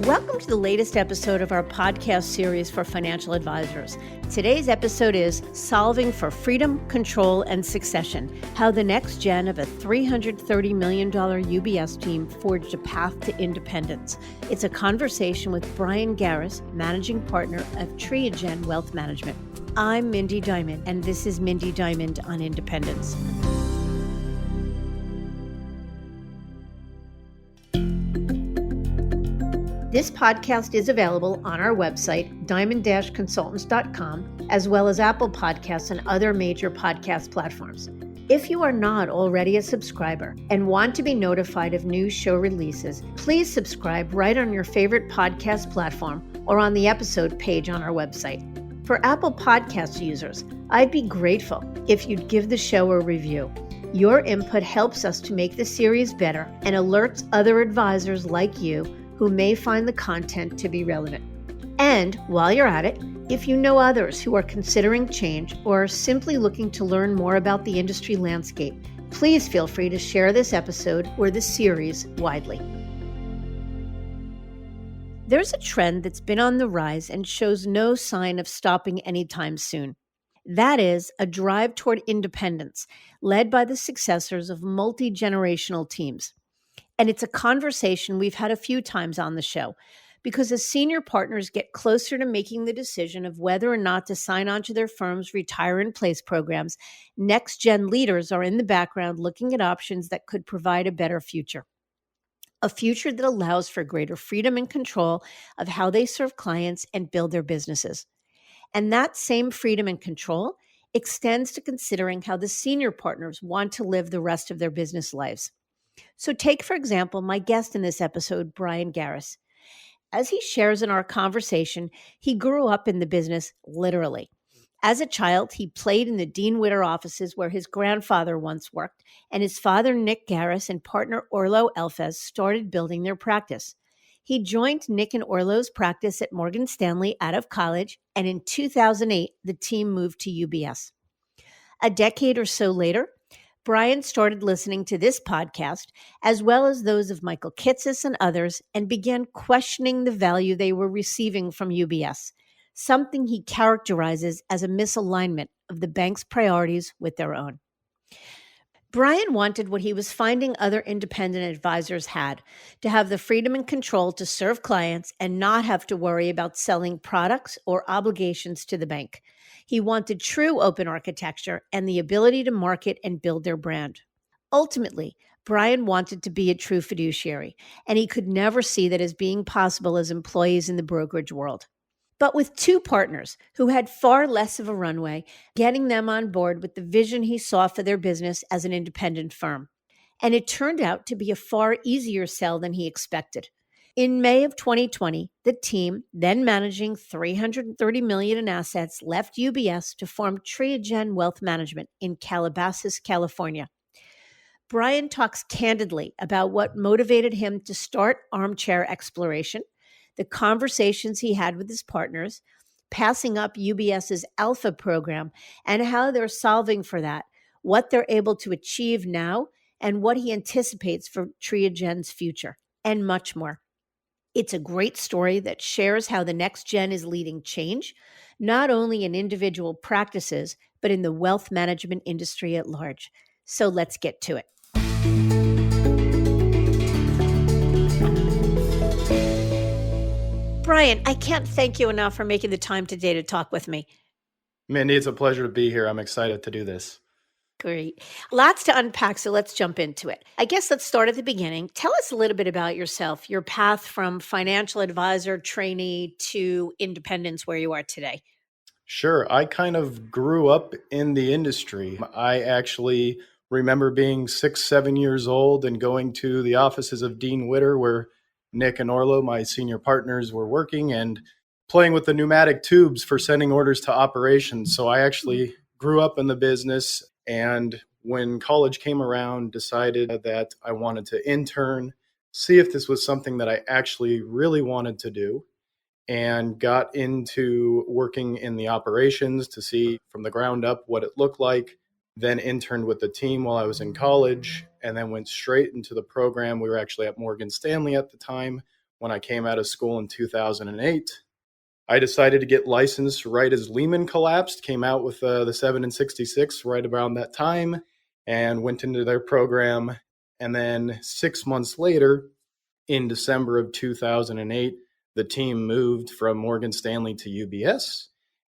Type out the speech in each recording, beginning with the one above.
Welcome to the latest episode of our podcast series for financial advisors. Today's episode is Solving for Freedom, Control, and Succession, how the next gen of a $330 million UBS team forged a path to independence. It's a conversation with Bryan Garris, managing partner of TriaGen Wealth Management. I'm Mindy Diamond, and this is Mindy Diamond on Independence. This podcast is available on our website, diamond-consultants.com, as well as Apple Podcasts and other major podcast platforms. If you are not already a subscriber and want to be notified of new show releases, please subscribe right on your favorite podcast platform or on the episode page on our website. For Apple Podcast users, I'd be grateful if you'd give the show a review. Your input helps us to make the series better and alerts other advisors like you who may find the content to be relevant. And while you're at it, if you know others who are considering change or are simply looking to learn more about the industry landscape, please feel free to share this episode or the series widely. There's a trend that's been on the rise and shows no sign of stopping anytime soon. That is a drive toward independence, led by the successors of multi-generational teams. And it's a conversation we've had a few times on the show, because as senior partners get closer to making the decision of whether or not to sign on to their firm's retire-in-place programs, next-gen leaders are in the background looking at options that could provide a better future. A future that allows for greater freedom and control of how they serve clients and build their businesses. And that same freedom and control extends to considering how the senior partners want to live the rest of their business lives. So take, for example, my guest in this episode, Bryan Garris. As he shares in our conversation, he grew up in the business literally. As a child, he played in the Dean Witter offices where his grandfather once worked, and his father, Nick Garris, and partner Orlo Elfes started building their practice. He joined Nick and Orlo's practice at Morgan Stanley out of college, and in 2008, the team moved to UBS. A decade or so later, Bryan started listening to this podcast, as well as those of Michael Kitces and others, and began questioning the value they were receiving from UBS, something he characterizes as a misalignment of the bank's priorities with their own. Bryan wanted what he was finding other independent advisors had, to have the freedom and control to serve clients and not have to worry about selling products or obligations to the bank. He wanted true open architecture and the ability to market and build their brand. Ultimately, Bryan wanted to be a true fiduciary, and he could never see that as being possible as employees in the brokerage world. But with two partners who had far less of a runway, getting them on board with the vision he saw for their business as an independent firm. And it turned out to be a far easier sell than he expected. In May of 2020, the team, then managing $330 million in assets, left UBS to form TriaGen Wealth Management in Calabasas, California. Bryan talks candidly about what motivated him to start Armchair Exploration, the conversations he had with his partners, passing up UBS's Alpha program, and how they're solving for that, what they're able to achieve now, and what he anticipates for TriaGen's future, and much more. It's a great story that shares how the next gen is leading change, not only in individual practices, but in the wealth management industry at large. So let's get to it. Bryan, I can't thank you enough for making the time today to talk with me. Mindy, it's a pleasure to be here. I'm excited to do this. Great. Lots to unpack, so let's jump into it. I guess let's start at the beginning. Tell us a little bit about yourself, your path from financial advisor, trainee to independence where you are today. Sure. I kind of grew up in the industry. I actually remember being 6, 7 years old and going to the offices of Dean Witter where Nick and Orlo, my senior partners, were working and playing with the pneumatic tubes for sending orders to operations. So I actually grew up in the business, and when college came around, decided that I wanted to intern, see if this was something that I actually really wanted to do, and got into working in the operations to see from the ground up what it looked like. Then interned with the team while I was in college, and then went straight into the program. We were actually at Morgan Stanley at the time, when I came out of school in 2008. I decided to get licensed right as Lehman collapsed, came out with the 7 and 66 right around that time, and went into their program. And then 6 months later, in December of 2008, the team moved from Morgan Stanley to UBS.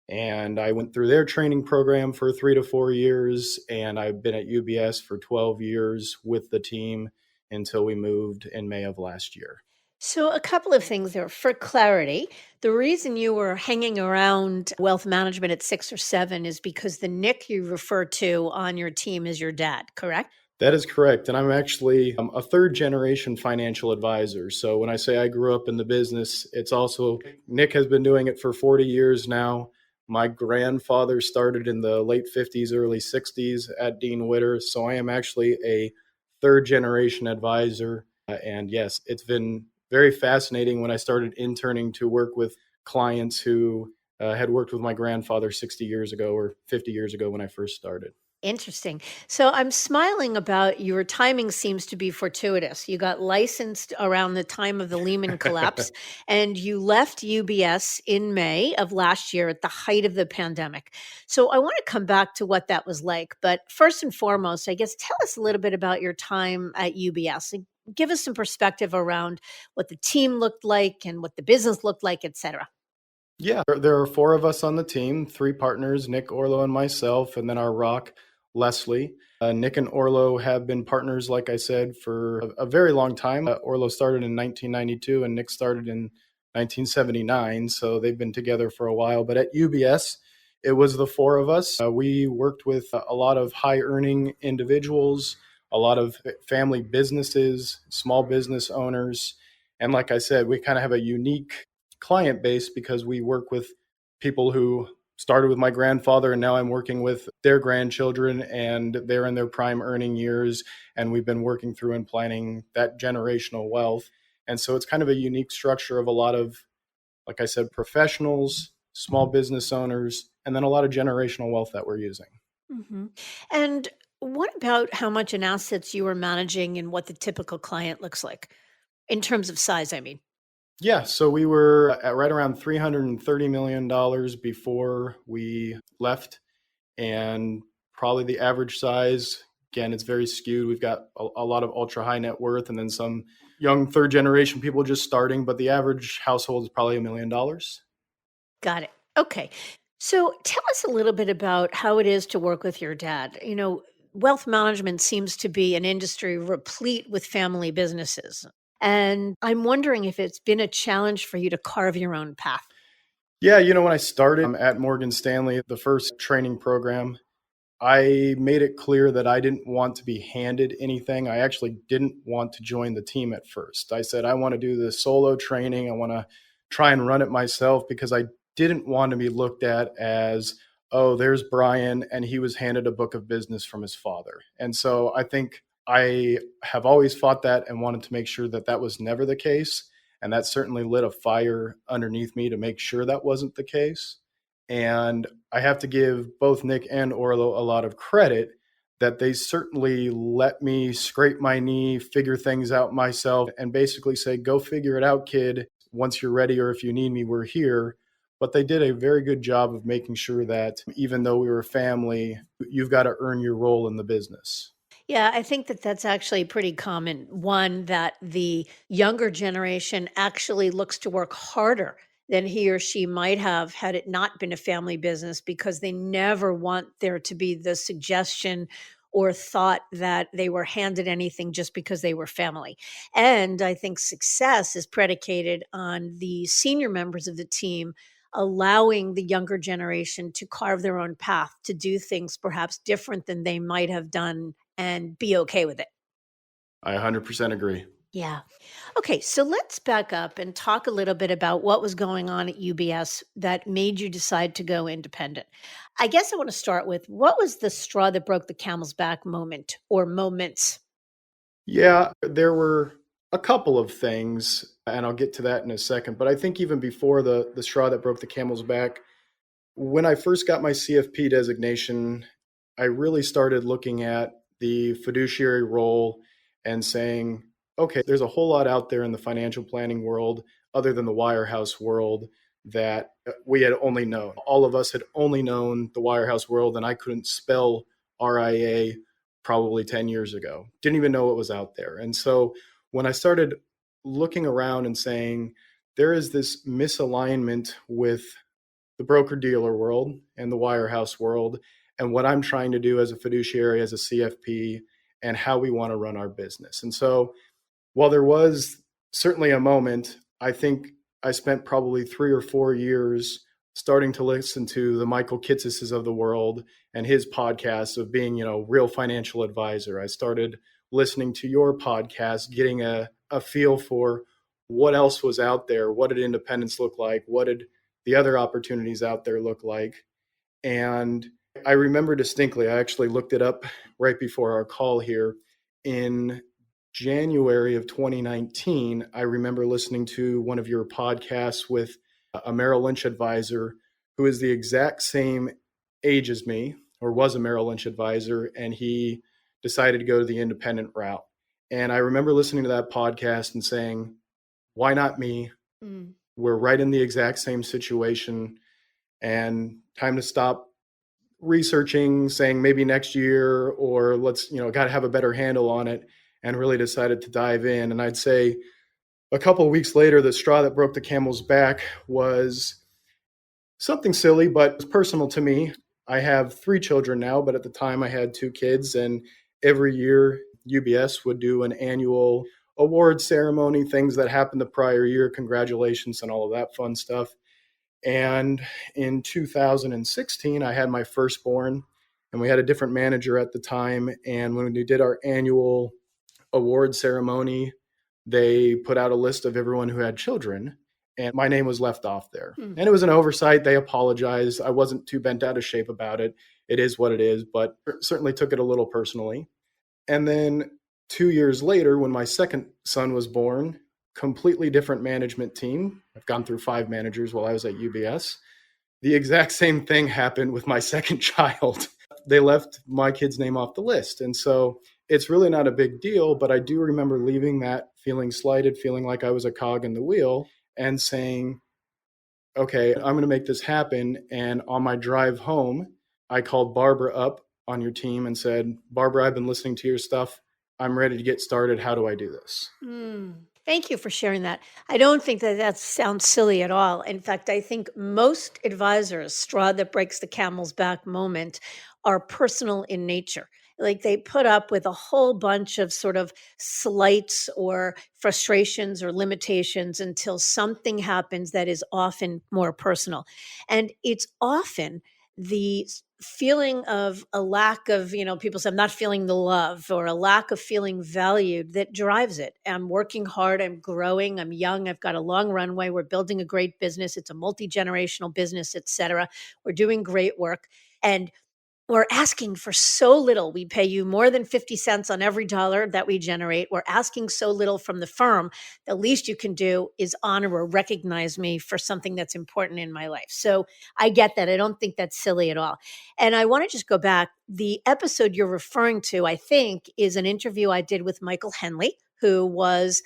And I went through their training program for 3 to 4 years. And I've been at UBS for 12 years with the team until we moved in May of last year. So, a couple of things there. For clarity, the reason you were hanging around wealth management at 6 or 7 is because the Nick you refer to on your team is your dad, correct? That is correct. And I'm actually a third generation financial advisor. So when I say I grew up in the business, it's also Nick has been doing it for 40 years now. My grandfather started in the late 50s, early 60s at Dean Witter. So I am actually a third generation advisor. And yes, it's been very fascinating when I started interning to work with clients who had worked with my grandfather 60 years ago or 50 years ago when I first started. Interesting. So I'm smiling about your timing seems to be fortuitous. You got licensed around the time of the Lehman collapse and you left UBS in May of last year at the height of the pandemic. So I want to come back to what that was like. But first and foremost, I guess tell us a little bit about your time at UBS. And give us some perspective around what the team looked like and what the business looked like, et cetera. Yeah, there are four of us on the team, three partners, Nick, Orlo, and myself, and then our rock, Leslie. Nick and Orlo have been partners, like I said, for a very long time. Orlo started in 1992 and Nick started in 1979, so they've been together for a while. But at UBS, it was the four of us. We worked with a lot of high earning individuals, a lot of family businesses, small business owners. And like I said, we kind of have a unique client base because we work with people who started with my grandfather and now I'm working with their grandchildren and they're in their prime earning years and we've been working through and planning that generational wealth. And so it's kind of a unique structure of a lot of, like I said, professionals, small business owners, and then a lot of generational wealth that we're using. hmm And what about how much in assets you are managing and what the typical client looks like in terms of size? I mean, Yeah, so we were at right around $330 million before we left. And probably the average size, again, it's very skewed. We've got a lot of ultra high net worth and then some young third generation people just starting, but the average household is probably $1 million. got it. Okay. So tell us a little bit about how it is to work with your dad. Wealth management seems to be an industry replete with family businesses. And I'm wondering if it's been a challenge for you to carve your own path. Yeah, when I started at Morgan Stanley, the first training program, I made it clear that I didn't want to be handed anything. I actually didn't want to join the team at first. I said, I want to do the solo training. I want to try and run it myself because I didn't want to be looked at as, oh, there's Bryan, and he was handed a book of business from his father. And so I think I have always fought that and wanted to make sure that that was never the case. And that certainly lit a fire underneath me to make sure that wasn't the case. And I have to give both Nick and Orlo a lot of credit that they certainly let me scrape my knee, figure things out myself, and basically say, go figure it out, kid. Once you're ready, or if you need me, we're here. But they did a very good job of making sure that even though we were family, you've got to earn your role in the business. Yeah, I think that that's actually pretty common. One, that the younger generation actually looks to work harder than he or she might have had it not been a family business because they never want there to be the suggestion or thought that they were handed anything just because they were family. And I think success is predicated on the senior members of the team allowing the younger generation to carve their own path, to do things perhaps different than they might have done and be okay with it. I 100% agree. Yeah. Okay, so let's back up and talk a little bit about what was going on at UBS that made you decide to go independent. I guess I want to start with what was the straw that broke the camel's back moment or moments? Yeah, there were a couple of things, and I'll get to that in a second. But I think even before the straw that broke the camel's back, when I first got my CFP designation, I really started looking at the fiduciary role and saying, okay, there's a whole lot out there in the financial planning world, other than the wirehouse world, that we had only known. All of us had only known the wirehouse world, and I couldn't spell RIA probably 10 years ago. Didn't even know it was out there. And so when I started looking around and saying, there is this misalignment with the broker dealer world and the wirehouse world, and what I'm trying to do as a fiduciary, as a CFP, and how we want to run our business. And so while there was certainly a moment, I think I spent probably 3 or 4 years starting to listen to the Michael Kitceses of the world and his podcasts of being, real financial advisor. I started listening to your podcast, getting a feel for what else was out there. What did independence look like? What did the other opportunities out there look like? And I remember distinctly, I actually looked it up right before our call here. In January of 2019, I remember listening to one of your podcasts with a Merrill Lynch advisor who is the exact same age as me, or was a Merrill Lynch advisor, and he decided to go to the independent route. And I remember listening to that podcast and saying, why not me? Mm. We're right in the exact same situation, and time to stop researching, saying maybe next year, or let's, got to have a better handle on it, and really decided to dive in. And I'd say a couple of weeks later, the straw that broke the camel's back was something silly, but it's personal to me. I have 3 children now, but at the time I had 2 kids, and every year UBS would do an annual award ceremony, things that happened the prior year, congratulations and all of that fun stuff. And in 2016, I had my firstborn, and we had a different manager at the time. And when we did our annual award ceremony, they put out a list of everyone who had children, and my name was left off there. And it was an oversight. They apologized. I wasn't too bent out of shape about it. It is what it is, but certainly took it a little personally. And then 2 years later, when my second son was born, completely different management team. I've gone through 5 managers while I was at UBS. The exact same thing happened with my second child. They left my kid's name off the list. And so it's really not a big deal, but I do remember leaving that feeling slighted, feeling like I was a cog in the wheel, and saying, okay, I'm going to make this happen. And on my drive home, I called Barbara up on your team and said, Barbara, I've been listening to your stuff. I'm ready to get started. How do I do this? Thank you for sharing that. I don't think that sounds silly at all. In fact, I think most advisors' straw that breaks the camel's back moment are personal in nature. Like they put up with a whole bunch of sort of slights or frustrations or limitations until something happens that is often more personal. And it's often the feeling of a lack of, people say, I'm not feeling the love, or a lack of feeling valued, that drives it. I'm working hard, I'm growing, I'm young, I've got a long runway, we're building a great business, it's a multi-generational business, etc. We're doing great work. And we're asking for so little. We pay you more than 50 cents on every dollar that we generate. We're asking so little from the firm. The least you can do is honor or recognize me for something that's important in my life. So I get that. I don't think that's silly at all. And I want to just go back. The episode you're referring to, I think, is an interview I did with Michael Henley, who was,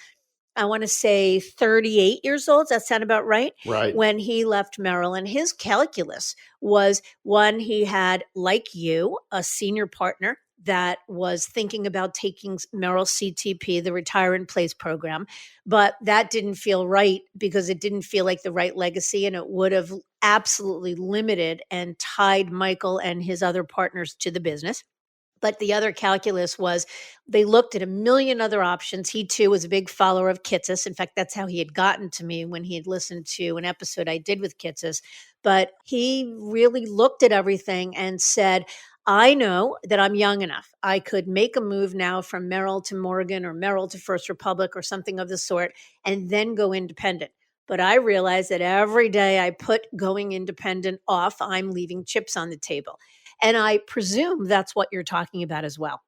I want to say, 38 years old. Does that sound about right? Right. When he left Merrill. And his calculus was one, he had, like you, a senior partner that was thinking about taking Merrill CTP, the Retire in Place program. But that didn't feel right because it didn't feel like the right legacy. And it would have absolutely limited and tied Michael and his other partners to the business. But the other calculus was they looked at a million other options. He too was a big follower of Kitces. In fact, that's how he had gotten to me, when he had listened to an episode I did with Kitces. But he really looked at everything and said, I know that I'm young enough. I could make a move now from Merrill to Morgan or Merrill to First Republic or something of the sort, and then go independent. But I realize that every day I put going independent off, I'm leaving chips on the table. And I presume that's what you're talking about as well.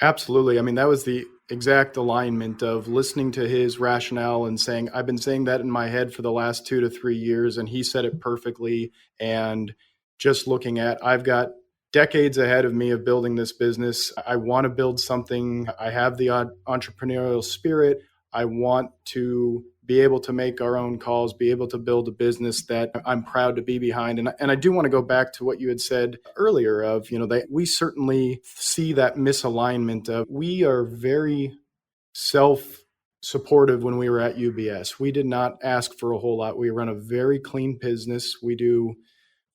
Absolutely. I mean, that was the exact alignment of listening to his rationale and saying, I've been saying that in my head for the last 2 to 3 years, and he said it perfectly. And just looking at, I've got decades ahead of me of building this business. I want to build something. I have the entrepreneurial spirit. I want to be able to make our own calls, be able to build a business that I'm proud to be behind. And I do want to go back to what you had said earlier of, that we certainly see that misalignment of we are very self-supportive when we were at UBS. We did not ask for a whole lot. We run a very clean business. We do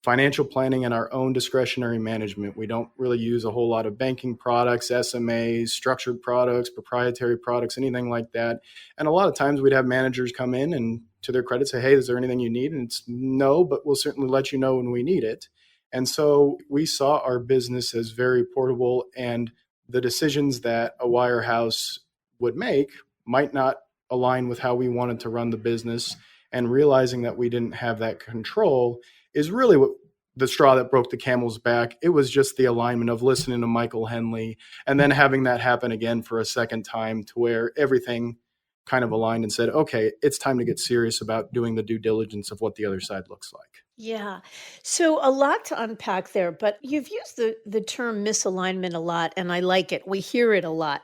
financial planning and our own discretionary management. We don't really use a whole lot of banking products, SMAs, structured products, proprietary products, anything like that. And a lot of times we'd have managers come in and, to their credit, say, hey, is there anything you need? And it's no, but we'll certainly let you know when we need it. And so we saw our business as very portable, and the decisions that a wirehouse would make might not align with how we wanted to run the business. And realizing that we didn't have that control is really what the straw that broke the camel's back. It was just the alignment of listening to Michael Henley and then having that happen again for a second time, to where everything kind of aligned and said, okay, it's time to get serious about doing the due diligence of what the other side looks like. Yeah. So a lot to unpack there, but you've used the term misalignment a lot, and I like it. We hear it a lot.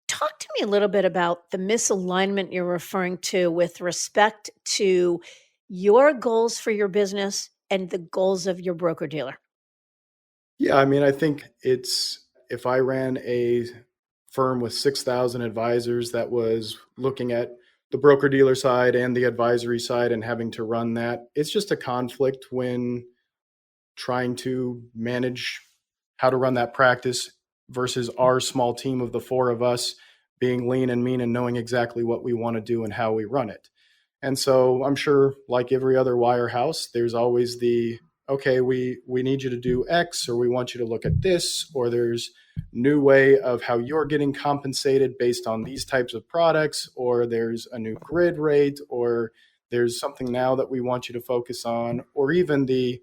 Talk to me a little bit about the misalignment you're referring to with respect to your goals for your business and the goals of your broker dealer. Yeah, I mean, I think it's, if I ran a firm with 6,000 advisors that was looking at the broker dealer side and the advisory side and having to run that, it's just a conflict when trying to manage how to run that practice versus our small team of the four of us being lean and mean and knowing exactly what we want to do and how we run it. And so I'm sure, like every other wirehouse, there's always the, okay, we need you to do X, or we want you to look at this, or there's new way of how you're getting compensated based on these types of products, or there's a new grid rate, or there's something now that we want you to focus on, or even the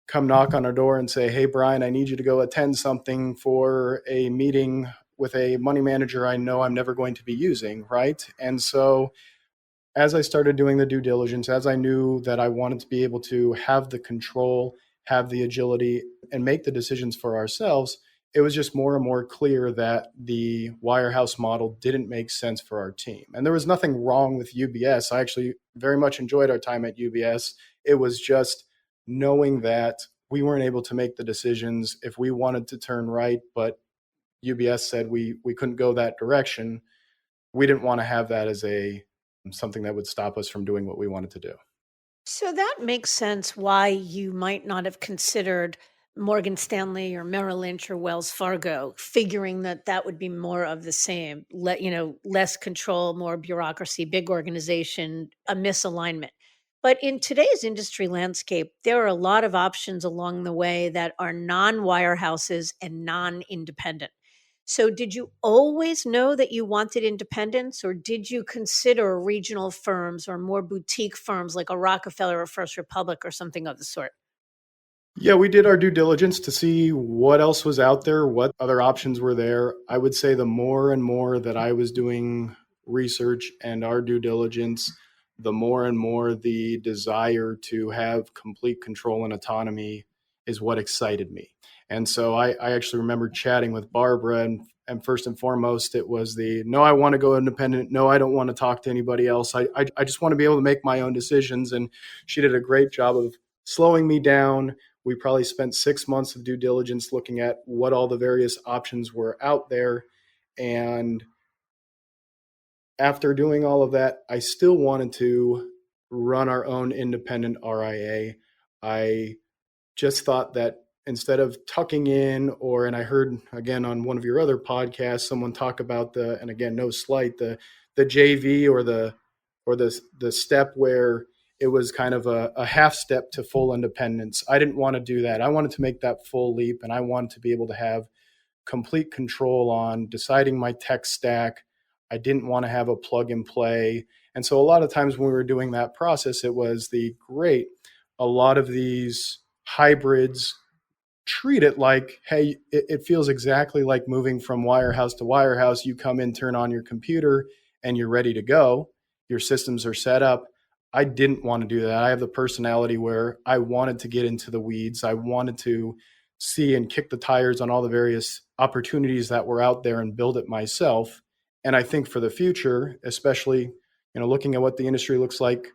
come knock on our door and say, hey, Bryan, I need you to go attend something for a meeting with a money manager I know I'm never going to be using, right? And so as I started doing the due diligence, as I knew that I wanted to be able to have the control, have the agility, and make the decisions for ourselves, it was just more and more clear that the wirehouse model didn't make sense for our team. And there was nothing wrong with UBS. I actually very much enjoyed our time at UBS. It was just knowing that we weren't able to make the decisions if we wanted to turn right, but UBS said we couldn't go that direction. We didn't want to have that as something that would stop us from doing what we wanted to do. So that makes sense why you might not have considered Morgan Stanley or Merrill Lynch or Wells Fargo, figuring that that would be more of the same, less control, more bureaucracy, big organization, a misalignment. But in today's industry landscape, there are a lot of options along the way that are non-wirehouses and non-independent. So did you always know that you wanted independence, or did you consider regional firms or more boutique firms like a Rockefeller or First Republic or something of the sort? Yeah, we did our due diligence to see what else was out there, what other options were there. I would say the more and more that I was doing research and our due diligence, the more and more the desire to have complete control and autonomy is what excited me. And so I actually remember chatting with Barbara, and first and foremost, it was the, no, I want to go independent. No, I don't want to talk to anybody else. I just want to be able to make my own decisions. And she did a great job of slowing me down. We probably spent 6 months of due diligence looking at what all the various options were out there. And after doing all of that, I still wanted to run our own independent RIA. I just thought that instead of tucking in, and I heard again on one of your other podcasts, someone talk about and again, no slight, the JV or the step where it was kind of a half step to full independence. I didn't want to do that. I wanted to make that full leap, and I wanted to be able to have complete control on deciding my tech stack. I didn't want to have a plug and play. And so a lot of times when we were doing that process, it was a lot of these hybrids treat it like, hey, it feels exactly like moving from wirehouse to wirehouse. You come in, turn on your computer, and you're ready to go. Your systems are set up. I didn't want to do that. I have the personality where I wanted to get into the weeds. I wanted to see and kick the tires on all the various opportunities that were out there and build it myself. And I think for the future, especially, looking at what the industry looks like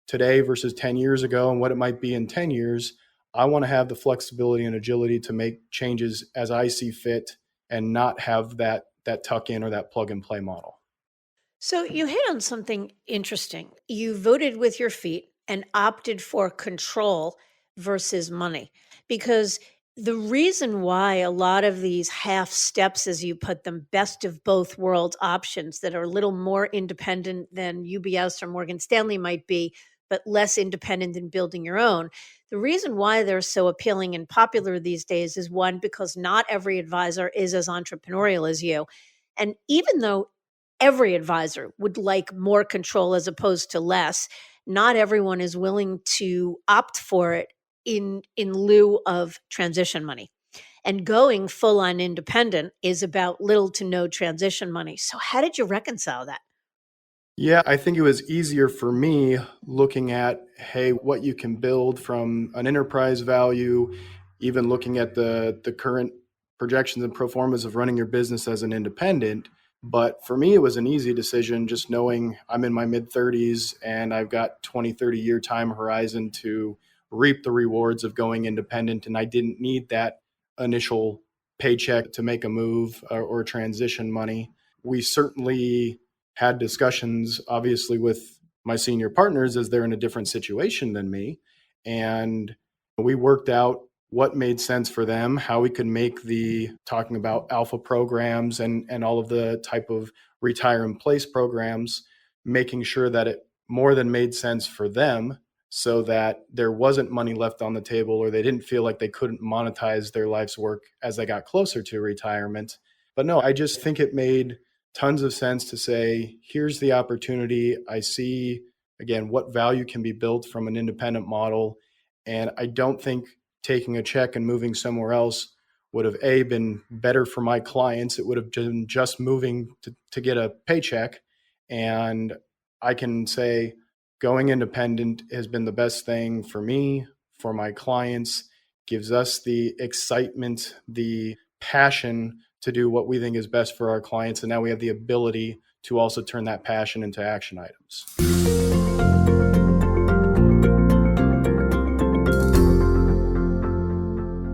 today versus 10 years ago and what it might be in 10 years, I want to have the flexibility and agility to make changes as I see fit and not have that tuck in or that plug and play model. So you hit on something interesting. You voted with your feet and opted for control versus money because the reason why a lot of these half steps, as you put them, best of both worlds options that are a little more independent than UBS or Morgan Stanley might be, but less independent in building your own. The reason why they're so appealing and popular these days is one, because not every advisor is as entrepreneurial as you. And even though every advisor would like more control as opposed to less, not everyone is willing to opt for it in lieu of transition money. And going full on independent is about little to no transition money. So how did you reconcile that? Yeah, I think it was easier for me looking at, hey, what you can build from an enterprise value, even looking at the current projections and pro formas of running your business as an independent. But for me, it was an easy decision just knowing I'm in my mid 30s and I've got 20, 30-year time horizon to reap the rewards of going independent. And I didn't need that initial paycheck to make a move or transition money. We certainly had discussions, obviously, with my senior partners as they're in a different situation than me. And we worked out what made sense for them, how we could make the talking about alpha programs and all of the type of retire in place programs, making sure that it more than made sense for them so that there wasn't money left on the table or they didn't feel like they couldn't monetize their life's work as they got closer to retirement. But no, I just think it made tons of sense to say, here's the opportunity. I see, again, what value can be built from an independent model. And I don't think taking a check and moving somewhere else would have been better for my clients. It would have been just moving to get a paycheck. And I can say going independent has been the best thing for me, for my clients, gives us the excitement, the passion to do what we think is best for our clients. And now we have the ability to also turn that passion into action items.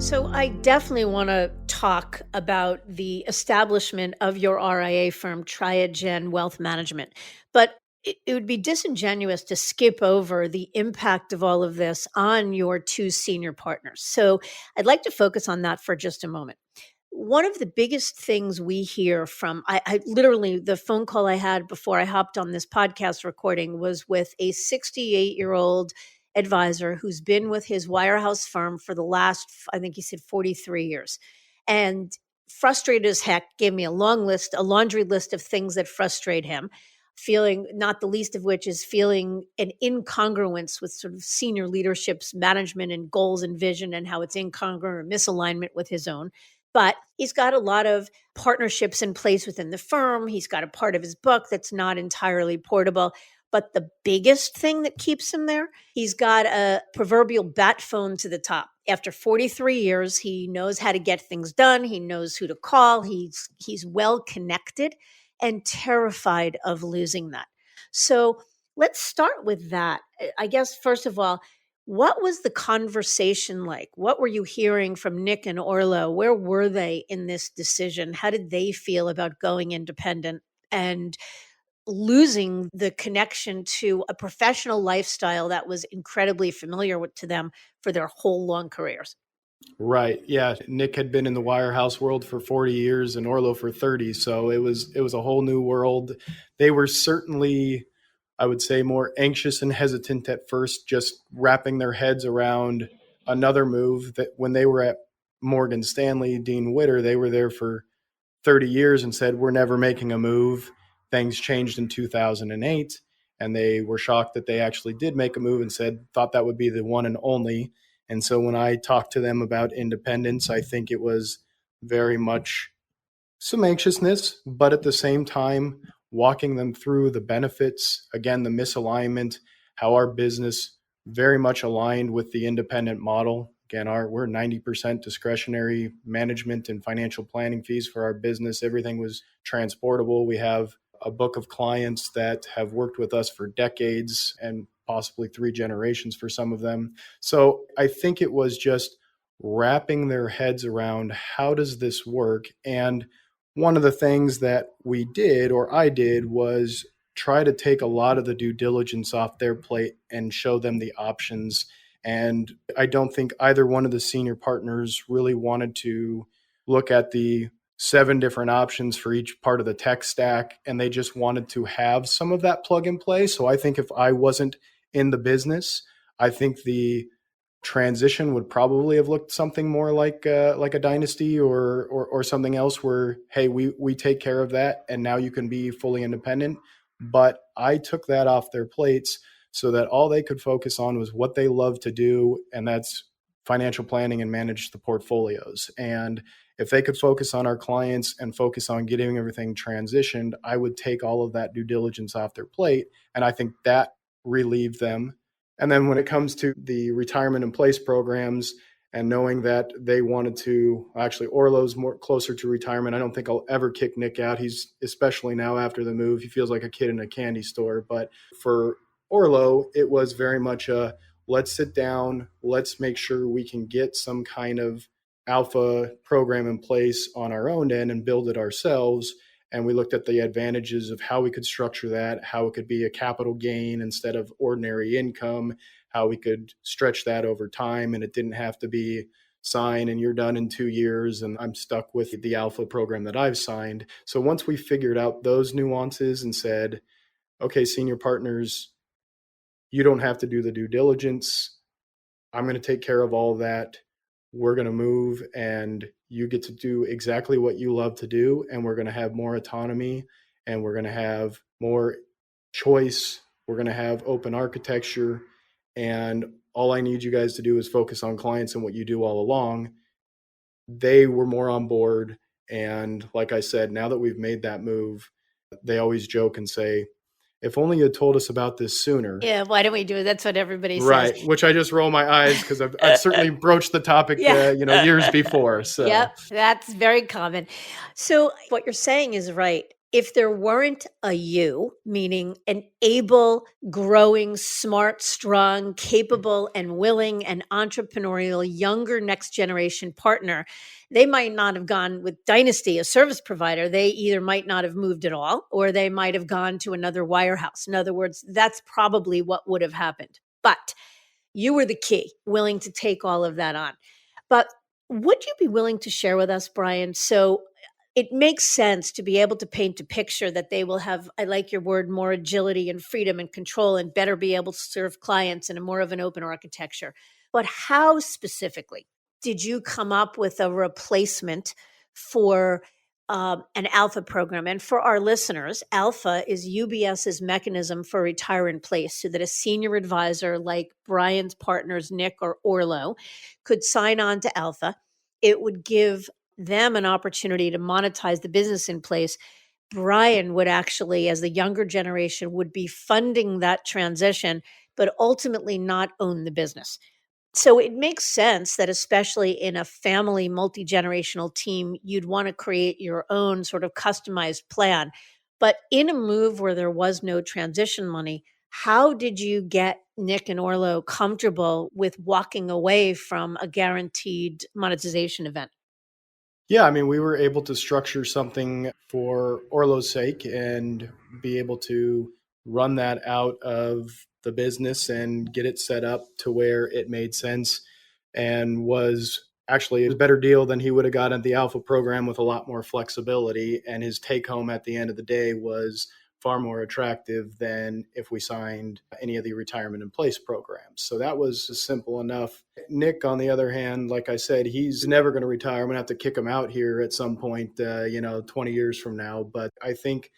So I definitely want to talk about the establishment of your RIA firm, TriaGen Wealth Management. But it would be disingenuous to skip over the impact of all of this on your two senior partners. So I'd like to focus on that for just a moment. One of the biggest things we hear from, I literally, the phone call I had before I hopped on this podcast recording was with a 68-year-old advisor who's been with his wirehouse firm for the last, I think he said 43 years. And frustrated as heck, gave me a long list, a laundry list of things that frustrate him, feeling, not the least of which is feeling an incongruence with sort of senior leadership's management and goals and vision and how it's incongruent or misalignment with his own. But he's got a lot of partnerships in place within the firm. He's got a part of his book that's not entirely portable. But the biggest thing that keeps him there, he's got a proverbial bat phone to the top. After 43 years, he knows how to get things done. He knows who to call. He's well connected and terrified of losing that. So let's start with that. I guess, first of all, what was the conversation like? What were you hearing from Nick and Orlo? Where were they in this decision? How did they feel about going independent and losing the connection to a professional lifestyle that was incredibly familiar to them for their whole long careers? Right. Yeah. Nick had been in the wirehouse world for 40 years and Orlo for 30. So it was a whole new world. They were certainly, I would say, more anxious and hesitant at first, just wrapping their heads around another move. That when they were at Morgan Stanley, Dean Witter, they were there for 30 years and said, we're never making a move. Things changed in 2008. And they were shocked that they actually did make a move and thought that would be the one and only. And so when I talked to them about independence, I think it was very much some anxiousness, but at the same time, walking them through the benefits, again, the misalignment, how our business very much aligned with the independent model. Again, we're 90% discretionary management and financial planning fees for our business. Everything was transportable. We have a book of clients that have worked with us for decades and possibly 3 generations for some of them. So I think it was just wrapping their heads around how does this work? And one of the things that we did, or I did, was try to take a lot of the due diligence off their plate and show them the options. And I don't think either one of the senior partners really wanted to look at the 7 different options for each part of the tech stack. And they just wanted to have some of that plug and play. So I think if I wasn't in the business, I think the transition would probably have looked something more like a dynasty or something else where, hey, we take care of that and now you can be fully independent. But I took that off their plates so that all they could focus on was what they love to do, and that's financial planning and manage the portfolios. And if they could focus on our clients and focus on getting everything transitioned, I would take all of that due diligence off their plate. And I think that relieved them. And then when it comes to the retirement in place programs and knowing that they wanted to, actually Orlo's more closer to retirement. I don't think I'll ever kick Nick out. He's, especially now after the move, he feels like a kid in a candy store. But for Orlo, it was very much a, let's sit down, let's make sure we can get some kind of alpha program in place on our own end and build it ourselves. And we looked at the advantages of how we could structure that, how it could be a capital gain instead of ordinary income, how we could stretch that over time. And it didn't have to be sign and you're done in 2 years and I'm stuck with the alpha program that I've signed. So once we figured out those nuances and said, okay, senior partners, you don't have to do the due diligence. I'm going to take care of all of that. We're going to move and you get to do exactly what you love to do. And we're going to have more autonomy and we're going to have more choice. We're going to have open architecture. And all I need you guys to do is focus on clients and what you do all along. They were more on board. And like I said, now that we've made that move, they always joke and say, if only you had told us about this sooner. Yeah, why don't we do it? That's what everybody says. Right, which I just roll my eyes because I've certainly broached the topic, years before. So. Yep, that's very common. So what you're saying is right. If there weren't a you, meaning an able, growing, smart, strong, capable, and willing and entrepreneurial younger next generation partner, they might not have gone with Dynasty, a service provider. They either might not have moved at all, or they might have gone to another wirehouse. In other words, that's probably what would have happened. But you were the key, willing to take all of that on. But would you be willing to share with us, Bryan? So it makes sense to be able to paint a picture that they will have, I like your word, more agility and freedom and control and better be able to serve clients in a more of an open architecture. But how specifically did you come up with a replacement for an alpha program? And for our listeners, alpha is UBS's mechanism for retire in place so that a senior advisor like Bryan's partners, Nick or Orlo, could sign on to alpha. It would give them an opportunity to monetize the business in place. Bryan would actually, as the younger generation, would be funding that transition, but ultimately not own the business. So it makes sense that especially in a family multi-generational team, you'd want to create your own sort of customized plan. But in a move where there was no transition money, how did you get Nick and Orlo comfortable with walking away from a guaranteed monetization event? Yeah, I mean, we were able to structure something for Orlo's sake and be able to run that out of the business and get it set up to where it made sense and was actually a better deal than he would have got at the Alpha program with a lot more flexibility. And his take home at the end of the day was far more attractive than if we signed any of the retirement in place programs. So that was simple enough. Nick, on the other hand, like I said, he's never going to retire. I'm going to have to kick him out here at some point, 20 years from now. But I think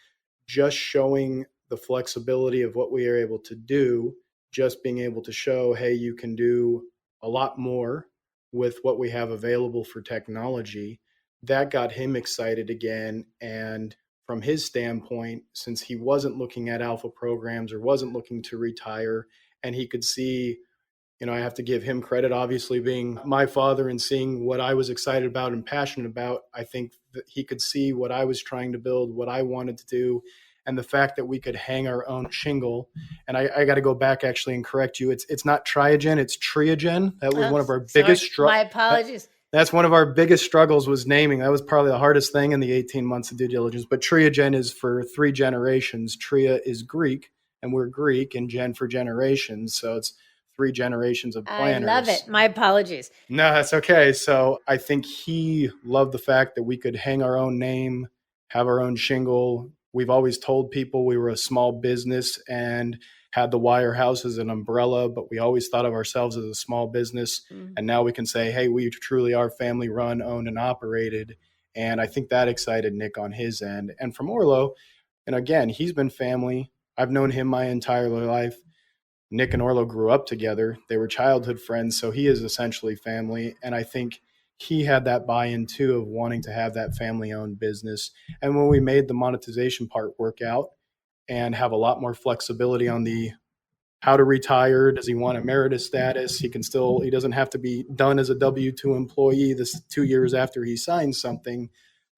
just showing the flexibility of what we are able to do, just being able to show, hey, you can do a lot more with what we have available for technology, that got him excited again. And from his standpoint, since he wasn't looking at alpha programs or wasn't looking to retire, and he could see, I have to give him credit, obviously being my father and seeing what I was excited about and passionate about. I think that he could see what I was trying to build, what I wanted to do. and the fact that we could hang our own shingle. And I got to go back actually and correct you. It's not TriaGen, it's TriaGen. That was Oh, one of our sorry. biggest My apologies. that's one of our biggest struggles was naming. That was probably the hardest thing in the 18 months of due diligence. But TriaGen is for 3 generations. Tria is Greek, and we're Greek, and gen for generations. So it's 3 generations of I love planners. it. My apologies. No, that's okay. So I think he loved the fact that we could hang our own name, have our own shingle. We've always told people we were a small business and had the wire house as an umbrella, but we always thought of ourselves as a small business. And now we can say, hey, we truly are family run, owned, and operated. And I think that excited Nick on his end. And from Orlo, and again, he's been family. I've known him my entire life. Nick and Orlo grew up together. They were childhood friends, so he is essentially family. And I think he had that buy-in too of wanting to have that family-owned business. And when we made the monetization part work out and have a lot more flexibility on the how to retire, does he want emeritus status? He doesn't have to be done as a W-2 employee this 2 years after he signs something.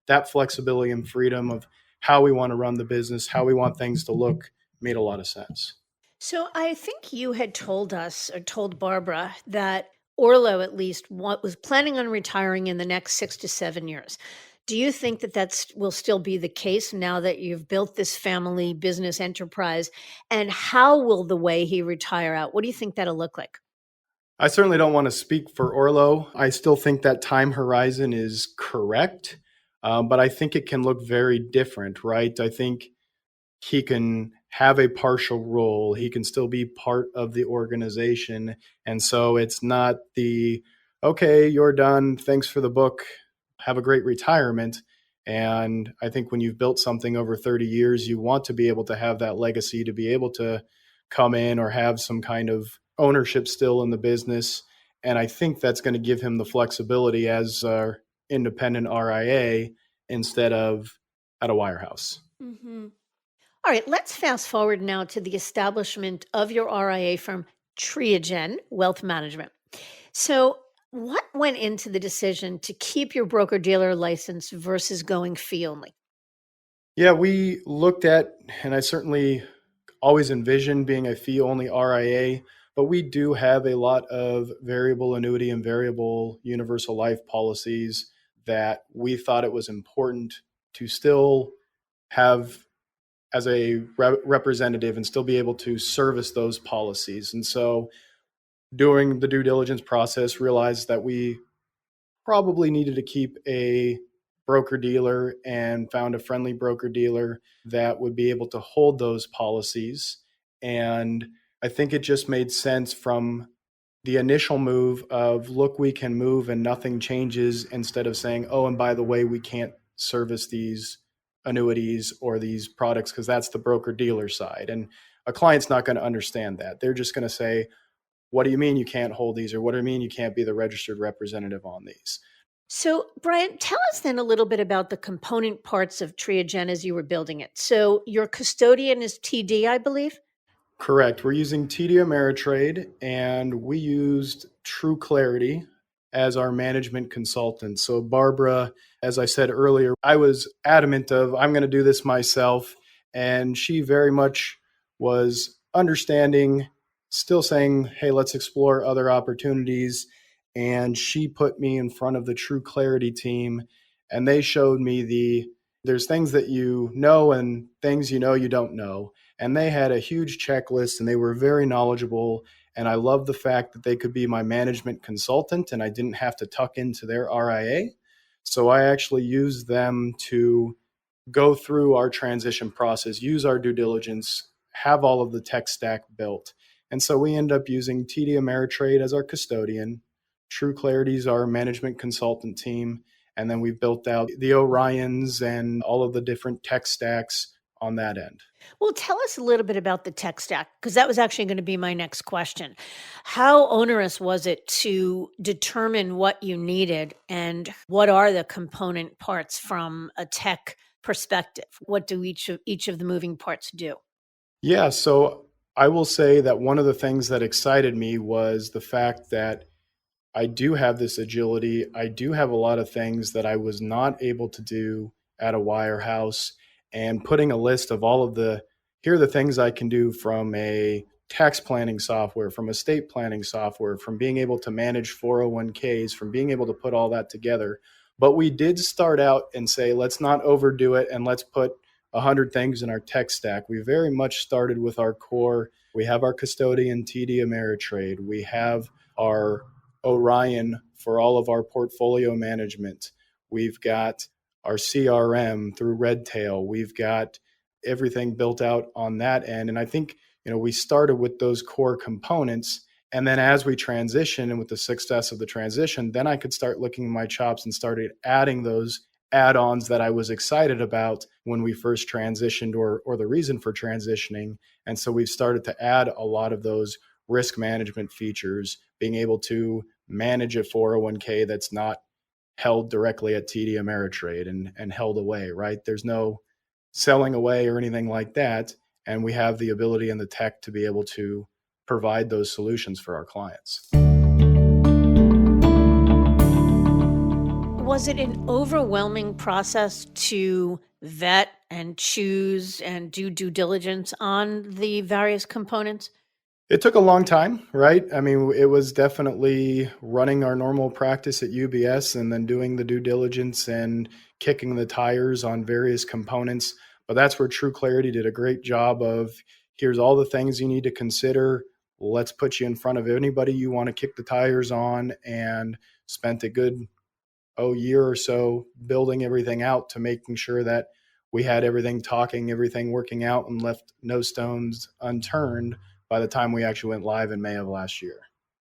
That flexibility and freedom of how we want to run the business, how we want things to look made a lot of sense. So I think you had told us or told Barbara that Orlo at least was planning on retiring in the next 6 to 7 years. Do you think that will still be the case now that you've built this family business enterprise? And how will the way he retire out? What do you think that'll look like? I certainly don't want to speak for Orlo. I still think that time horizon is correct, but I think it can look very different, right? I think he can have a partial role. He can still be part of the organization. And so it's not okay, you're done. Thanks for the book. Have a great retirement. And I think when you've built something over 30 years, you want to be able to have that legacy, to be able to come in or have some kind of ownership still in the business. And I think that's going to give him the flexibility as our independent RIA instead of at a wirehouse. Mm-hmm. All right, let's fast forward now to the establishment of your RIA firm, TriaGen Wealth Management. So, what went into the decision to keep your broker dealer license versus going fee only? Yeah, we looked at, and I certainly always envisioned being a fee only RIA, but we do have a lot of variable annuity and variable universal life policies that we thought it was important to still have as a representative and still be able to service those policies. And so during the due diligence process, realized that we probably needed to keep a broker dealer and found a friendly broker dealer that would be able to hold those policies. And I think it just made sense from the initial move of, look, we can move and nothing changes, instead of saying, oh, and by the way, we can't service these annuities or these products because that's the broker dealer side. And a client's not going to understand that. They're just going to say, what do you mean you can't hold these? Or what do you mean you can't be the registered representative on these? So, Brian, tell us then a little bit about the component parts of TriaGen as you were building it. So, your custodian is TD, I believe. Correct. We're using TD Ameritrade, and we used True Clarity as our management consultant. So Barbara, as I said earlier, I was adamant of, I'm going to do this myself. And she very much was understanding, still saying, hey, let's explore other opportunities. And she put me in front of the True Clarity team, and they showed me there's things that you know and things you know you don't know. And they had a huge checklist, and they were very knowledgeable. And I love the fact that they could be my management consultant and I didn't have to tuck into their RIA. So I actually used them to go through our transition process, use our due diligence, have all of the tech stack built. And so we end up using TD Ameritrade as our custodian. True Clarity's our management consultant team. And then we've built out the Orions and all of the different tech stacks on that end. Well, tell us a little bit about the tech stack, because that was actually going to be my next question. How onerous was it to determine what you needed, and what are the component parts from a tech perspective? What do each of the moving parts do? Yeah, so I will say that one of the things that excited me was the fact that I do have this agility. I do have a lot of things that I was not able to do at a wirehouse. and putting a list of all of here are the things I can do from a tax planning software, from estate planning software, from being able to manage 401ks, from being able to put all that together. But we did start out and say, let's not overdo it and let's put 100 things in our tech stack. We very much started with our core. We have our custodian TD Ameritrade. We have our Orion for all of our portfolio management. We've got our CRM through Redtail. We've got everything built out on that end. And I think, we started with those core components. And then as we transition and with the success of the transition, then I could start licking my chops and started adding those add-ons that I was excited about when we first transitioned or the reason for transitioning. And so we've started to add a lot of those risk management features, being able to manage a 401k that's not held directly at TD Ameritrade and held away, right? There's no selling away or anything like that. And we have the ability and the tech to be able to provide those solutions for our clients. Was it an overwhelming process to vet and choose and do due diligence on the various components? It took a long time, right? I mean, it was definitely running our normal practice at UBS and then doing the due diligence and kicking the tires on various components. But that's where True Clarity did a great job of, here's all the things you need to consider. Let's put you in front of anybody you want to kick the tires on, and spent a good year or so building everything out to making sure that we had everything talking, everything working out, and left no stones unturned by the time we actually went live in May of last year.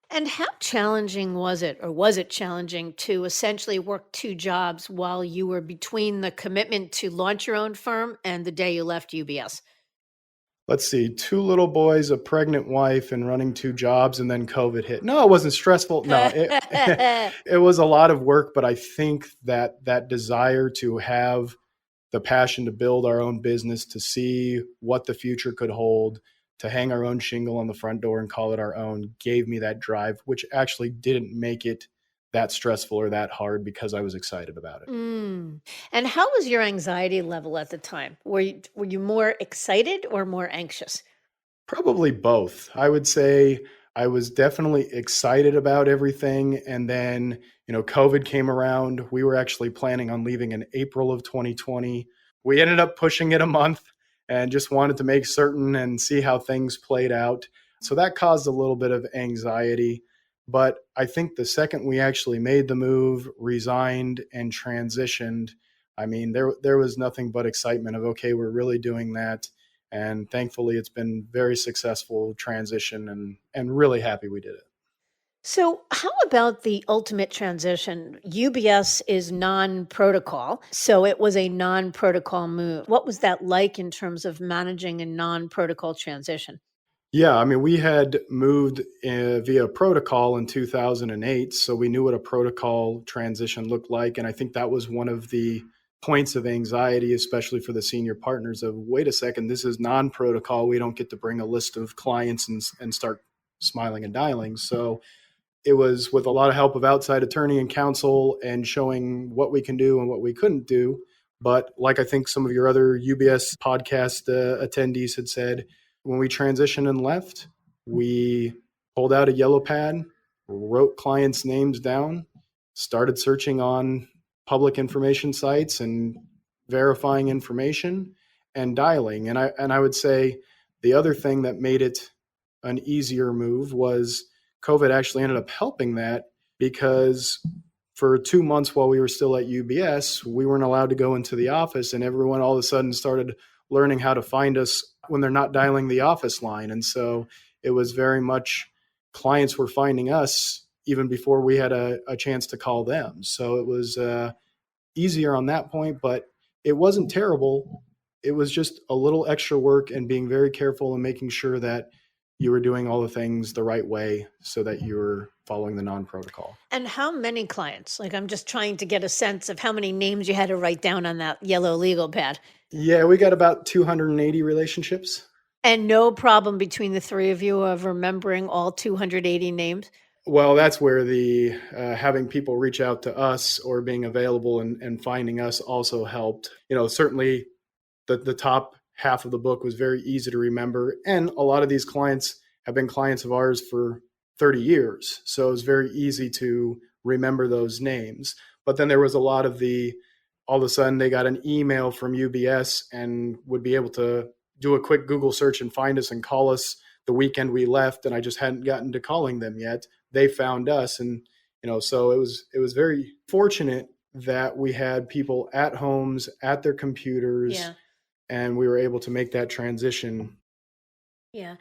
And how challenging was it, or was it challenging to essentially work two jobs while you were between the commitment to launch your own firm and the day you left UBS? Let's see, 2 little boys, a pregnant wife, and running 2 jobs, and then COVID hit. No, it wasn't stressful. No, it was a lot of work, but I think that desire to have the passion to build our own business, to see what the future could hold, to hang our own shingle on the front door and call it our own, gave me that drive, which actually didn't make it that stressful or that hard because I was excited about it. Mm. And how was your anxiety level at the time? Were you more excited or more anxious? Probably both. I would say I was definitely excited about everything. And then, COVID came around. We were actually planning on leaving in April of 2020. We ended up pushing it a month and just wanted to make certain and see how things played out. So that caused a little bit of anxiety. But I think the second we actually made the move, resigned, and transitioned, I mean, there was nothing but excitement of, okay, we're really doing that. And thankfully, it's been very successful transition, and really happy we did it. So, how about the ultimate transition? UBS is non protocol. So, it was a non protocol move. What was that like in terms of managing a non protocol transition? Yeah, I mean, we had moved via protocol in 2008, so we knew what a protocol transition looked like. And I think that was one of the points of anxiety, especially for the senior partners, of, wait a second, this is non-protocol. We don't get to bring a list of clients and start smiling and dialing. So it was with a lot of help of outside attorney and counsel and showing what we can do and what we couldn't do. But like I think some of your other UBS podcast attendees had said, when we transitioned and left, we pulled out a yellow pad, wrote clients' names down, started searching on public information sites and verifying information and dialing. And I would say the other thing that made it an easier move was COVID actually ended up helping that, because for 2 months while we were still at UBS, we weren't allowed to go into the office, and everyone all of a sudden started learning how to find us when they're not dialing the office line. And so it was very much clients were finding us even before we had a chance to call them. So it was easier on that point, but it wasn't terrible. It was just a little extra work and being very careful and making sure that you were doing all the things the right way so that you were following the non-protocol. And how many clients? Like, I'm just trying to get a sense of how many names you had to write down on that yellow legal pad. Yeah, we got about 280 relationships. And no problem between the three of you of remembering all 280 names? Well, that's where the having people reach out to us or being available and finding us also helped. Certainly the top half of the book was very easy to remember. And a lot of these clients have been clients of ours for 30 years. So it was very easy to remember those names. But then there was a lot of all of a sudden they got an email from UBS and would be able to do a quick Google search and find us and call us the weekend we left. And I just hadn't gotten to calling them yet. They found us. And, so it was very fortunate that we had people at homes, at their computers, Yeah. and we were able to make that transition. Yeah.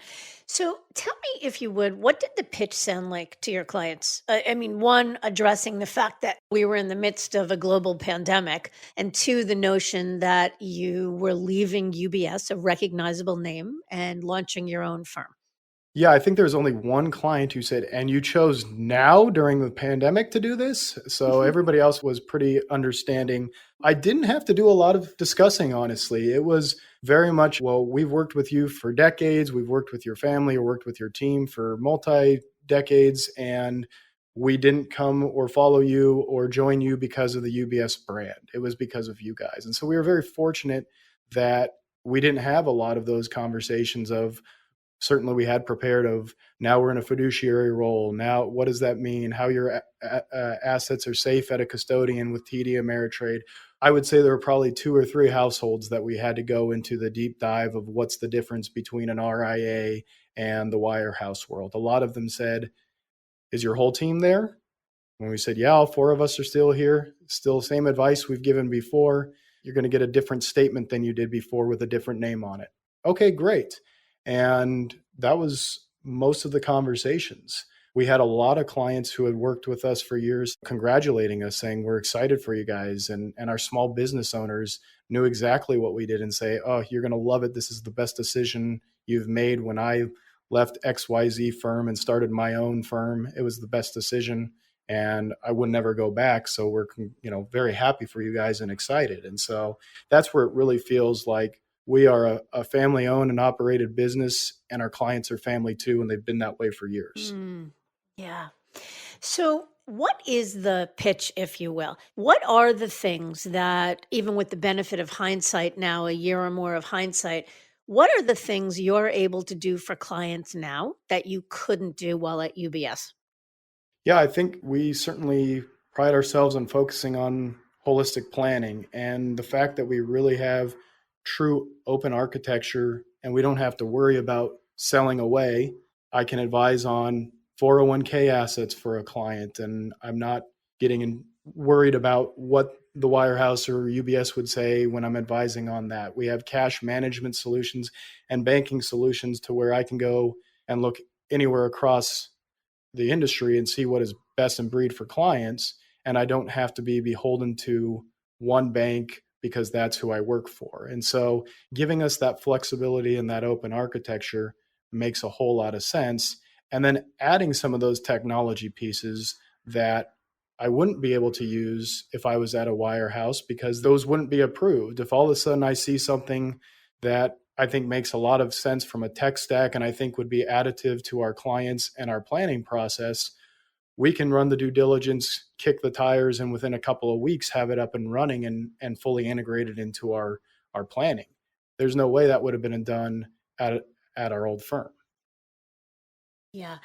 So tell me, if you would, what did the pitch sound like to your clients? One, addressing the fact that we were in the midst of a global pandemic, and two, the notion that you were leaving UBS, a recognizable name, and launching your own firm. Yeah, I think there's only one client who said, and you chose now during the pandemic to do this? So everybody else was pretty understanding. I didn't have to do a lot of discussing, honestly. It was very much, well, we've worked with you for decades. We've worked with your family or worked with your team for multi-decades, and we didn't come or follow you or join you because of the UBS brand. It was because of you guys. And so we were very fortunate that we didn't have a lot of those conversations of, certainly we had prepared of, now we're in a fiduciary role. Now, what does that mean? How your assets are safe at a custodian with TD Ameritrade. I would say there were probably 2 or 3 households that we had to go into the deep dive of what's the difference between an RIA and the wirehouse world. A lot of them said, is your whole team there? When we said, yeah, all 4 of us are still here, still same advice we've given before. You're going to get a different statement than you did before with a different name on it. Okay, great. And that was most of the conversations. We had a lot of clients who had worked with us for years congratulating us, saying, we're excited for you guys. And our small business owners knew exactly what we did and say, oh, you're going to love it. This is the best decision you've made. When I left XYZ firm and started my own firm, it was the best decision. And I would never go back. So we're, very happy for you guys and excited. And so that's where it really feels like we are a family-owned and operated business, and our clients are family too, and they've been that way for years. Yeah. So what is the pitch, if you will? What are the things that, even with the benefit of hindsight now, a year or more of hindsight, what are the things you're able to do for clients now that you couldn't do while at UBS? Yeah, I think we certainly pride ourselves on focusing on holistic planning, and the fact that we really have true open architecture and we don't have to worry about selling away. I can advise on 401k assets for a client, and I'm not worried about what the wirehouse or UBS would say when I'm advising on that. We have cash management solutions and banking solutions to where I can go and look anywhere across the industry and see what is best in breed for clients. And I don't have to be beholden to one bank because that's who I work for. And so giving us that flexibility and that open architecture makes a whole lot of sense. And then adding some of those technology pieces that I wouldn't be able to use if I was at a wirehouse, because those wouldn't be approved. If all of a sudden I see something that I think makes a lot of sense from a tech stack and I think would be additive to our clients and our planning process, we can run the due diligence, kick the tires, and within a couple of weeks have it up and running and fully integrated into our planning. There's no way that would have been done at our old firm. Yeah.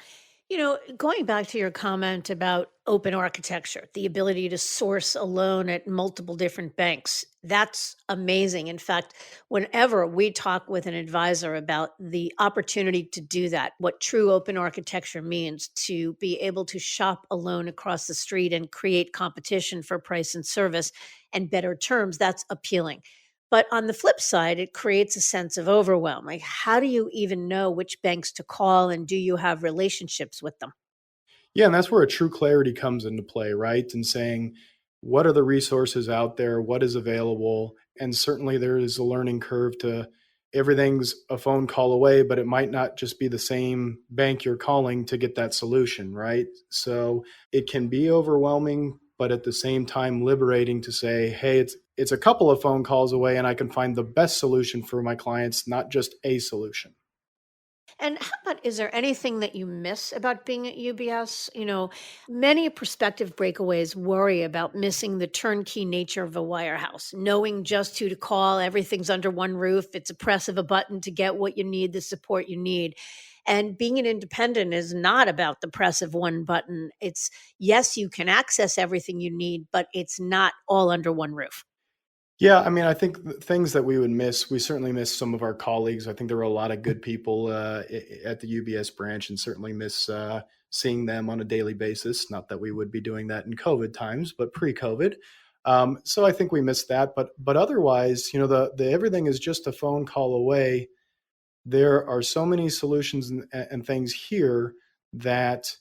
Going back to your comment about open architecture, the ability to source a loan at multiple different banks, that's amazing. In fact, whenever we talk with an advisor about the opportunity to do that, what true open architecture means, to be able to shop a loan across the street and create competition for price and service and better terms, that's appealing. But on the flip side, it creates a sense of overwhelm. Like, how do you even know which banks to call, and do you have relationships with them? Yeah, and that's where a true clarity comes into play, right? And saying, what are the resources out there? What is available? And certainly there is a learning curve to everything's a phone call away, but it might not just be the same bank you're calling to get that solution, right? So it can be overwhelming, but at the same time liberating to say, hey, it's a couple of phone calls away and I can find the best solution for my clients, not just a solution. And how about, is there anything that you miss about being at UBS? Many prospective breakaways worry about missing the turnkey nature of a wirehouse, knowing just who to call, everything's under one roof. It's a press of a button to get what you need, the support you need. And being an independent is not about the press of one button. It's, yes, you can access everything you need, but it's not all under one roof. Yeah, I mean, I think things that we would miss, we certainly miss some of our colleagues. I think there were a lot of good people at the UBS branch, and certainly miss seeing them on a daily basis. Not that we would be doing that in COVID times, but pre-COVID. So I think we missed that. But otherwise, the everything is just a phone call away. There are so many solutions and things here that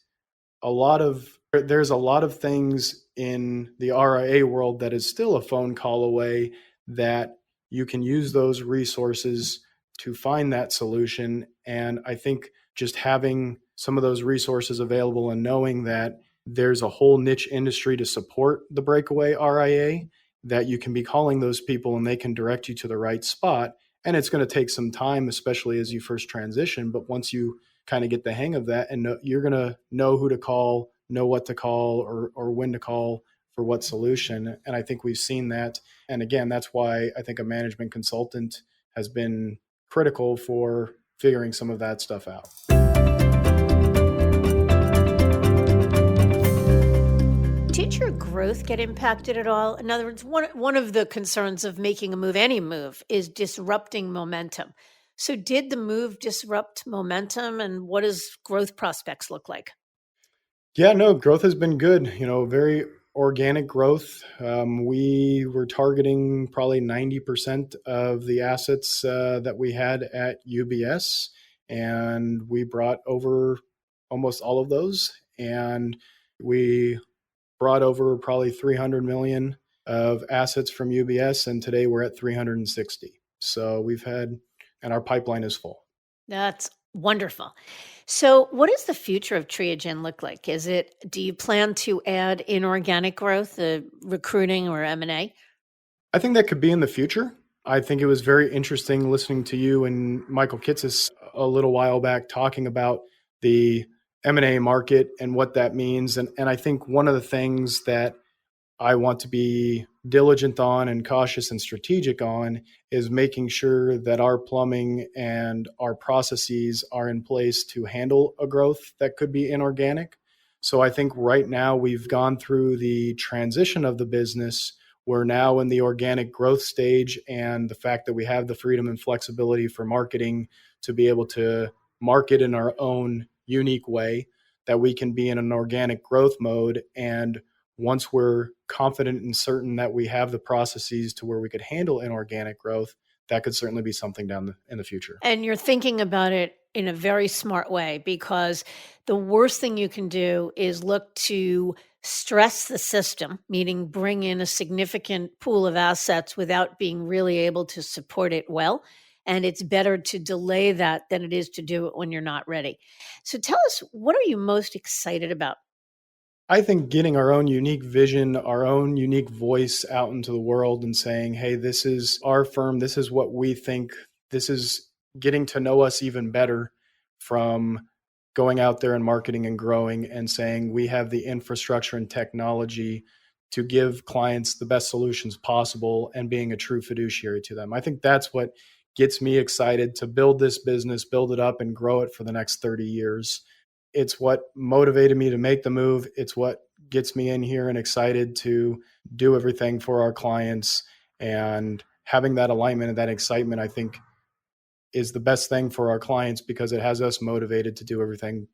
there's a lot of things in the RIA world that is still a phone call away, that you can use those resources to find that solution. And I think just having some of those resources available and knowing that there's a whole niche industry to support the breakaway RIA, that you can be calling those people and they can direct you to the right spot. And it's going to take some time, especially as you first transition. But once you kind of get the hang of that, and you're going to know who to call, know what to call, or when to call for what solution. And I think we've seen that. And again, that's why I think a management consultant has been critical for figuring some of that stuff out. Did your growth get impacted at all? In other words, one of the concerns of making a move, any move, is disrupting momentum. So did the move disrupt momentum, and what does growth prospects look like? Yeah, no, growth has been good. Very organic growth. We were targeting probably 90% of the assets that we had at UBS, and we brought over almost all of those. And we brought over probably 300 million of assets from UBS, and today we're at 360. So and our pipeline is full. That's wonderful. So, what does the future of TriaGen look like? Do you plan to add inorganic growth, recruiting or M&A? I think that could be in the future. I think it was very interesting listening to you and Michael Kitces a little while back talking about the M&A market and what that means. And I think one of the things that I want to be diligent on and cautious and strategic on is making sure that our plumbing and our processes are in place to handle a growth that could be inorganic. So I think right now we've gone through the transition of the business. We're now in the organic growth stage, and the fact that we have the freedom and flexibility for marketing to be able to market in our own unique way, that we can be in an organic growth mode. And once we're confident and certain that we have the processes to where we could handle inorganic growth, that could certainly be something in the future. And you're thinking about it in a very smart way, because the worst thing you can do is look to stress the system, meaning bring in a significant pool of assets without being really able to support it well. And it's better to delay that than it is to do it when you're not ready. So tell us, what are you most excited about? I think getting our own unique vision, our own unique voice out into the world and saying, hey, this is our firm, this is what we think, this is getting to know us even better, from going out there and marketing and growing and saying we have the infrastructure and technology to give clients the best solutions possible, and being a true fiduciary to them. I think that's what gets me excited to build this business, build it up and grow it for the next 30 years. It's what motivated me to make the move. It's what gets me in here and excited to do everything for our clients. And having that alignment and that excitement, I think, is the best thing for our clients, because it has us motivated to do everything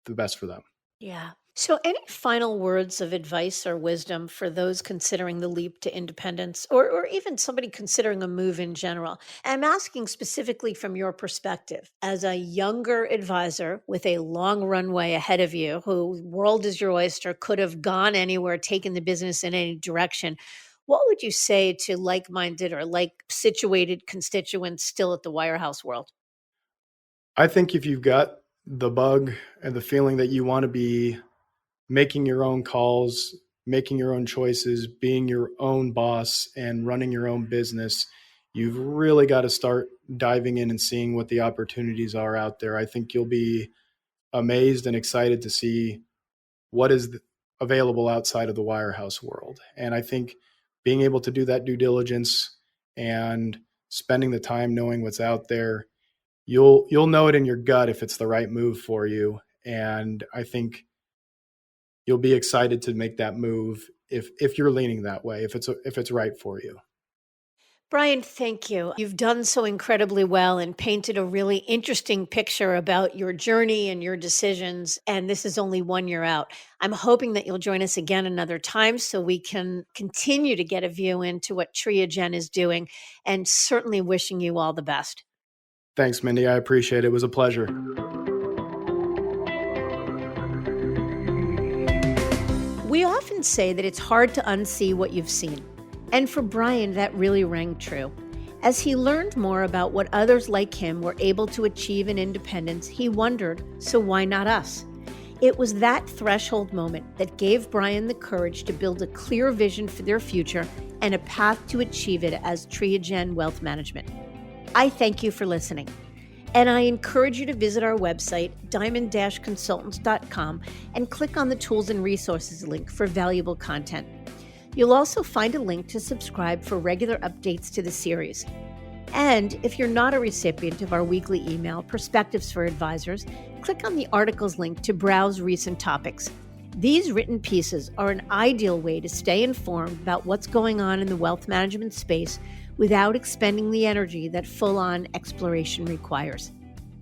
the best for them. Yeah. So, any final words of advice or wisdom for those considering the leap to independence, or even somebody considering a move in general? I'm asking specifically from your perspective as a younger advisor with a long runway ahead of you, who world is your oyster, could have gone anywhere, taken the business in any direction. What would you say to like minded or like situated constituents still at the wirehouse world? I think if you've got the bug and the feeling that you want to be making your own calls, making your own choices, being your own boss, and running your own business, you've really got to start diving in and seeing what the opportunities are out there. I think you'll be amazed and excited to see what is available outside of the wirehouse world. And I think being able to do that due diligence and spending the time knowing what's out there, you'll know it in your gut if it's the right move for you. And I think you'll be excited to make that move if you're leaning that way, if it's right for you. Bryan, thank you. You've done so incredibly well and painted a really interesting picture about your journey and your decisions. And this is only 1 year out. I'm hoping that you'll join us again another time so we can continue to get a view into what TriaGen is doing, and certainly wishing you all the best. Thanks, Mindy. I appreciate it. It was a pleasure. We often say that it's hard to unsee what you've seen. And for Bryan, that really rang true. As he learned more about what others like him were able to achieve in independence, he wondered, so why not us? It was that threshold moment that gave Bryan the courage to build a clear vision for their future and a path to achieve it as TriaGen Wealth Management. I thank you for listening. And I encourage you to visit our website, diamond-consultants.com, and click on the Tools and Resources link for valuable content. You'll also find a link to subscribe for regular updates to the series. And if you're not a recipient of our weekly email, Perspectives for Advisors, click on the articles link to browse recent topics. These written pieces are an ideal way to stay informed about what's going on in the wealth management space without expending the energy that full-on exploration requires.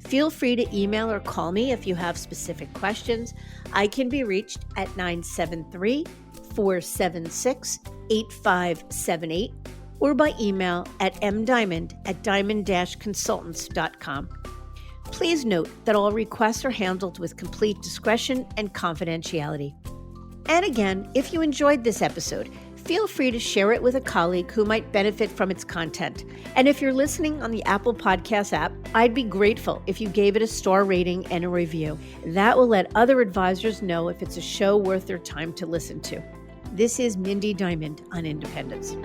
Feel free to email or call me if you have specific questions. I can be reached at 973-476-8578 or by email at mdiamond@diamond-consultants.com. Please note that all requests are handled with complete discretion and confidentiality. And again, if you enjoyed this episode, feel free to share it with a colleague who might benefit from its content. And if you're listening on the Apple Podcast app, I'd be grateful if you gave it a star rating and a review. That will let other advisors know if it's a show worth their time to listen to. This is Mindy Diamond on Independence.